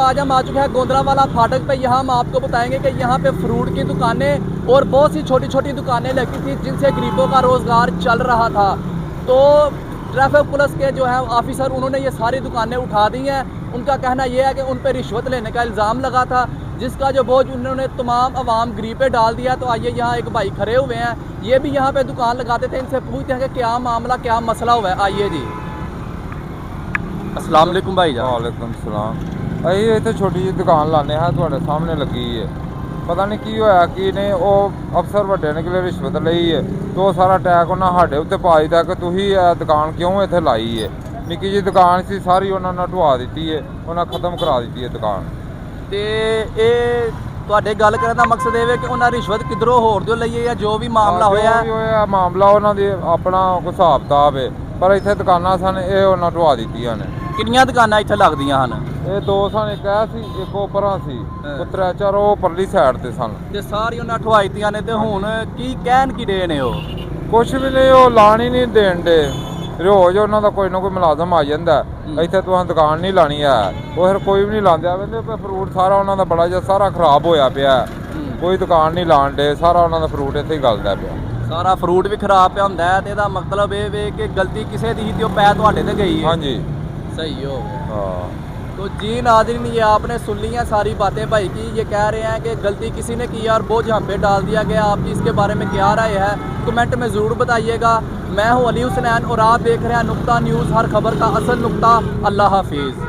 आज हम आ चुके हैं गोंदरावाला फाटक पे। यहाँ हम आपको बताएंगे कि यहाँ पे फ्रूट की दुकानें और बहुत सी छोटी छोटी दुकानें लगी थी जिनसे गरीबों का रोज़गार चल रहा था। तो ट्रैफिक पुलिस के जो है ऑफिसर उन्होंने ये सारी दुकानें उठा दी हैं। उनका कहना यह है कि उन पर रिश्वत लेने का इल्ज़ाम लगा था, जिसका जो बोझ उन्होंने तमाम आवाम गरीब पे डाल दिया। तो आइए, यहाँ एक भाई खड़े हुए हैं, ये भी यहाँ पे दुकान लगाते थे, इनसे पूछते हैं कि क्या मामला, क्या मसला हुआ है। आइए जी। अस्सलाम वालेकुम भाई जान। वालेकुम सलाम। ਅਸੀਂ ਇੱਥੇ ਛੋਟੀ ਜਿਹੀ ਦੁਕਾਨ ਲਾਉਂਦੇ ਹਾਂ, ਤੁਹਾਡੇ ਸਾਹਮਣੇ ਲੱਗੀ ਹੈ। ਪਤਾ ਨਹੀਂ ਕੀ ਹੋਇਆ ਕੀ ਨੇ, ਉਹ ਅਫਸਰ ਵੱਡੇ ਨੇ ਕਿਲੇ ਰਿਸ਼ਵਤ ਲਈ ਹੈ ਤੇ ਉਹ ਸਾਰਾ ਟੈਕ ਉਹਨਾਂ ਸਾਡੇ ਉੱਤੇ ਪਾ ਦਿੱਤਾ ਕਿ ਤੁਸੀਂ ਇਹ ਦੁਕਾਨ ਕਿਉਂ ਇੱਥੇ ਲਾਈ ਹੈ। ਨਿੱਕੀ ਜਿਹੀ ਦੁਕਾਨ ਸੀ, ਸਾਰੀ ਉਹਨਾਂ ਨੇ ਢਵਾ ਦਿੱਤੀ ਹੈ, ਉਹਨਾਂ ਖਤਮ ਕਰਾ ਦਿੱਤੀ ਹੈ ਦੁਕਾਨ। ਤੇ ਇਹ ਤੁਹਾਡੇ ਗੱਲ ਕਰਨ ਦਾ ਮਕਸਦ ਇਹ ਹੈ ਕਿ ਉਹਨਾਂ ਰਿਸ਼ਵਤ ਕਿਧਰੋਂ ਹੋਰ ਜੋ ਲਈ ਹੈ ਜਾਂ ਜੋ ਵੀ ਮਾਮਲਾ ਜੋ ਹੋਇਆ ਵੀ ਹੋਇਆ ਮਾਮਲਾ ਉਹਨਾਂ ਦੀ ਆਪਣਾ ਕੋਈ ਹਿਸਾਬ ਕਿਤਾਬ ਹੈ, ਪਰ ਇੱਥੇ ਦੁਕਾਨਾਂ ਸਨ ਇਹ ਉਹਨਾਂ ਢਵਾ ਦਿੱਤੀਆਂ ਨੇ। ਕਿੰਨੀਆਂ ਦੁਕਾਨਾਂ ਇੱਥੇ ਲੱਗਦੀਆਂ ਹਨ? ਇਹ ਦੋ ਸਨ, ਇੱਕ ਇਹ ਸੀ, ਇੱਕ ਉਹ ਪਰਾਂ ਸੀ, ਪੁੱਤਰਾ ਚਾਰ ਉਹ ਪਰਲੀ ਸਾਈਡ ਤੇ ਸਨ। ਤੇ ਸਾਰੀ ਉਹਨਾਂ ਠਵਾਈਤੀਆਂ ਨੇ। ਤੇ ਹੁਣ ਕੀ ਕਹਿਣ ਕੀ ਰਹੇ ਨੇ ਉਹ? ਕੁਛ ਵੀ ਨਹੀਂ, ਉਹ ਲਾਣ ਹੀ ਨਹੀਂ ਦੇਣ ਦੇ। ਰੋਜ਼ ਉਹਨਾਂ ਦਾ ਕੋਈ ਨਾ ਕੋਈ ਮੁਲਾਜ਼ਮ ਆ ਜਾਂਦਾ, ਇੱਥੇ ਤੁਸੀਂ ਦੁਕਾਨ ਨਹੀਂ ਲਾਣੀ ਹੈ, ਉਹ ਫਿਰ ਕੋਈ ਵੀ ਨਹੀਂ ਲਾਉਂਦਾ। ਕਹਿੰਦੇ ਫਰੂਟ ਸਾਰਾ ਉਹਨਾਂ ਦਾ ਬੜਾ ਜਿਹਾ ਸਾਰਾ ਖਰਾਬ ਹੋਇਆ ਪਿਆ, ਕੋਈ ਦੁਕਾਨ ਨਹੀਂ ਲਾਣ ਦੇ, ਸਾਰਾ ਉਹਨਾਂ ਦਾ ਫਰੂਟ ਇੱਥੇ ਹੀ ਗਲਦਾ ਪਿਆ। ਸਾਰਾ ਫਰੂਟ ਵੀ ਖਰਾਬ ਪਿਆ ਹੁੰਦਾ ਹੈ। ਤੇ ਇਹਦਾ ਮਤਲਬ ਇਹ ਵੇ ਕਿ ਗਲਤੀ ਕਿਸੇ ਦੀ ਹੀ ਤੇ ਉਹ ਪੈ ਤੁਹਾਡੇ ਤੇ गई है। हाँ जी, सही हो गया। हाँ। तो जी नाज़रीन, ये आपने सुन ली हैं सारी बातें भाई की। ये कह रहे हैं कि गलती किसी ने की और बोझ हम पे डाल दिया गया। आपकी इसके बारे में क्या राय है, कमेंट में ज़रूर बताइएगा। मैं हूँ अली हुसनैन और आप देख रहे हैं नुक्ता न्यूज़, हर खबर का असल नुक्ता। अल्लाह हाफिज़।